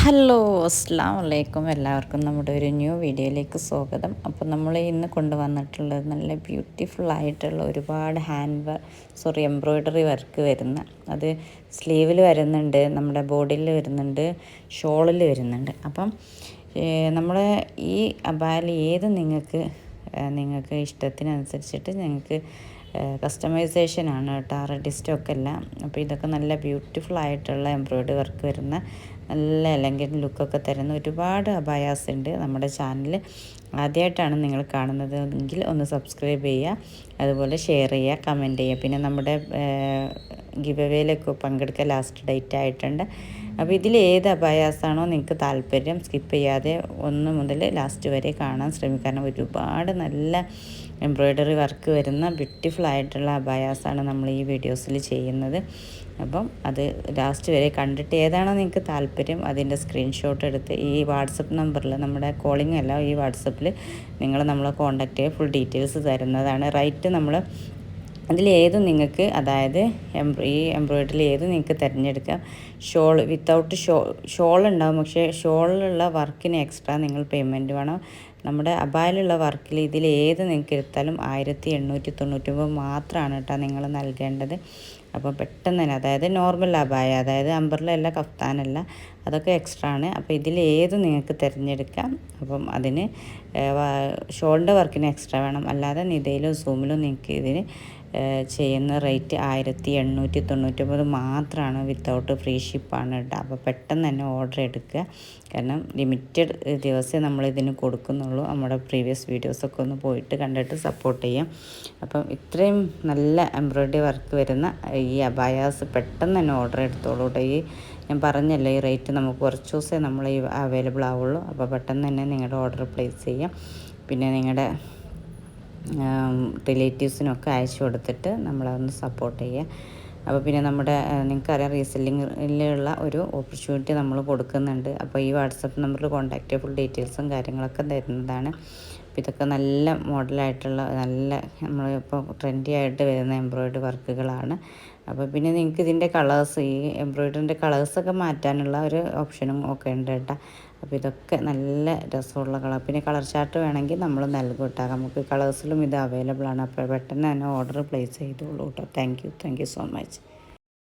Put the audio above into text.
Hello അസ്സലാമു അലൈക്കും. എല്ലാവർക്കും നമ്മുടെ ഒരു ന്യൂ വീഡിയോയിലേക്ക് സ്വാഗതം. അപ്പോൾ നമ്മൾ ഇന്ന് കൊണ്ടുവന്നിട്ടുള്ളത് നല്ല ബ്യൂട്ടിഫുൾ ആയിട്ടുള്ള ഒരുപാട് എംബ്രോയ്ഡറി വർക്ക് വരുന്ന, അത് സ്ലീവിൽ വരുന്നുണ്ട്, നമ്മുടെ ബോഡിയിൽ വരുന്നുണ്ട്, ഷോളിൽ വരുന്നുണ്ട്. അപ്പം നമ്മൾ ഈ അബായിൽ ഏത് നിങ്ങൾക്ക് ഇഷ്ടത്തിനനുസരിച്ചിട്ട് നിങ്ങൾക്ക് കസ്റ്റമൈസേഷനാണ് കേട്ടോ, റെഡി സ്റ്റോക്കല്ല. അപ്പോൾ ഇതൊക്കെ നല്ല ബ്യൂട്ടിഫുൾ ആയിട്ടുള്ള എംബ്രോയ്ഡറി വർക്ക് വരുന്ന നല്ല അല്ലെങ്കിൽ ലുക്കൊക്കെ തരുന്ന ഒരുപാട് അബായാസ് ഉണ്ട് നമ്മുടെ ചാനൽ. ആദ്യമായിട്ടാണ് നിങ്ങൾ കാണുന്നത് എങ്കിൽ ഒന്ന് സബ്സ്ക്രൈബ് ചെയ്യുക, അതുപോലെ ഷെയർ ചെയ്യുക, കമൻറ്റ് ചെയ്യുക. പിന്നെ നമ്മുടെ ഗിവ് അവേയിലൊക്കെ പങ്കെടുക്കാൻ ലാസ്റ്റ് ഡേറ്റ് ആയിട്ടുണ്ട്. അപ്പോൾ ഇതിൽ ഏത് അബായാസാണോ നിങ്ങൾക്ക് താല്പര്യം സ്കിപ്പ് ചെയ്യാതെ 1 മുതൽ ലാസ്റ്റ് വരെ കാണാൻ ശ്രമിക്കുക. കാരണം ഒരുപാട് നല്ല എംബ്രോയ്ഡറി വർക്ക് വരുന്ന ബ്യൂട്ടിഫുൾ ആയിട്ടുള്ള അബായാസാണ് നമ്മൾ ഈ വീഡിയോസിൽ ചെയ്യുന്നത്. അപ്പം അത് ലാസ്റ്റ് വരെ കണ്ടിട്ട് ഏതാണോ നിങ്ങൾക്ക് താല്പര്യം അതിൻ്റെ സ്ക്രീൻഷോട്ട് എടുത്ത് ഈ വാട്സപ്പ് നമ്പറിൽ, നമ്മുടെ കോളിംഗ് അല്ല, ഈ വാട്സപ്പിൽ നിങ്ങൾ നമ്മളെ കോൺടാക്റ്റ് ചെയ്യുക. ഫുൾ ഡീറ്റെയിൽസ് തരുന്നതാണ്. റൈറ്റ് നമ്മൾ അതിലേതും നിങ്ങൾക്ക്, അതായത് ഈ എംബ്രോയ്ഡറിയിൽ ഏത് നിങ്ങൾക്ക് തിരഞ്ഞെടുക്കാം. വിത്തൗട്ട് ഷോൾ ഉണ്ടാവും, പക്ഷേ ഷോളിലുള്ള വർക്കിന് എക്സ്ട്രാ നിങ്ങൾ പേയ്മെൻറ്റ് വേണം. നമ്മുടെ അബായിലുള്ള വർക്കിൽ ഇതിലേത് നിങ്ങൾക്ക് എടുത്താലും 1899 മാത്രമാണ് കേട്ടോ നിങ്ങൾ നൽകേണ്ടത്. അപ്പോൾ പെട്ടെന്ന് തന്നെ, അതായത് നോർമൽ അബായ, അതായത് അമ്പർലല്ല, കഫ്താനല്ല, അതൊക്കെ എക്സ്ട്രാ ആണ്. അപ്പോൾ ഇതിലേത് നിങ്ങൾക്ക് തിരഞ്ഞെടുക്കാം. അപ്പം അതിന് ഷോളിൻ്റെ വർക്കിന് എക്സ്ട്രാ വേണം. അല്ലാതെ നിതയിലും സൂമിലും നിങ്ങൾക്ക് ഇതിന് ചെയ്യുന്ന റേറ്റ് 1899 മാത്രമാണ്, വിത്തൗട്ട് ഫ്രീ ഷിപ്പാണ് കേട്ടോ. അപ്പോൾ പെട്ടെന്ന് തന്നെ ഓർഡർ എടുക്കുക. കാരണം ലിമിറ്റഡ് ദിവസമേ നമ്മളിതിന് കൊടുക്കുന്നുള്ളൂ. നമ്മുടെ പ്രീവിയസ് വീഡിയോസൊക്കെ ഒന്ന് പോയിട്ട് കണ്ടിട്ട് സപ്പോർട്ട് ചെയ്യാം. അപ്പം ഇത്രയും നല്ല എംബ്രോയ്ഡറി വർക്ക് വരുന്ന ഈ അബായാസ് പെട്ടെന്ന് തന്നെ ഓർഡർ എടുത്തോളൂ കേട്ടോ. ഞാൻ പറഞ്ഞല്ലോ, ഈ റേറ്റ് നമുക്ക് കുറച്ച് ദിവസമേ നമ്മൾ ഈ അവൈലബിൾ ആവുള്ളൂ. അപ്പോൾ പെട്ടെന്ന് തന്നെ നിങ്ങളുടെ ഓർഡർ പ്ലേസ് ചെയ്യാം. പിന്നെ നിങ്ങളുടെ റിലേറ്റീവ്സിനൊക്കെ അയച്ചു കൊടുത്തിട്ട് നമ്മളൊന്ന് സപ്പോർട്ട് ചെയ്യുക. അപ്പോൾ പിന്നെ നമ്മുടെ നിങ്ങൾക്കറിയാം, റീസെല്ലിങ്ങിലുള്ള ഒരു ഓപ്പർച്യൂണിറ്റി നമ്മൾ കൊടുക്കുന്നുണ്ട്. അപ്പോൾ ഈ വാട്സപ്പ് നമ്പറിൽ കോൺടാക്റ്റ് ഫുൾ ഡീറ്റെയിൽസും കാര്യങ്ങളൊക്കെ തരുന്നതാണ്. അപ്പോൾ ഇതൊക്കെ നല്ല മോഡലായിട്ടുള്ള, നല്ല നമ്മളിപ്പോൾ ട്രെൻഡി ആയിട്ട് വരുന്ന എംബ്രോയ്ഡറി വർക്കുകളാണ്. അപ്പോൾ പിന്നെ നിങ്ങൾക്ക് ഇതിൻ്റെ കളേഴ്സ്, ഈ എംബ്രോയ്ഡറിൻ്റെ കളേഴ്സൊക്കെ മാറ്റാനുള്ള ഒരു ഓപ്ഷനും ഒക്കെ ഉണ്ട് കേട്ടോ. അപ്പോൾ ഇതൊക്കെ നല്ല രസമുള്ള കളർ. പിന്നെ കളർ ചാർട്ട് വേണമെങ്കിൽ നമ്മൾ നൽകും കേട്ടോ. നമുക്ക് കളേഴ്സിലും ഇത് അവൈലബിൾ ആണ്. അപ്പോൾ പെട്ടെന്ന് തന്നെ ഓർഡർ പ്ലേസ് ചെയ്തോളൂ കേട്ടോ. Thank you so much.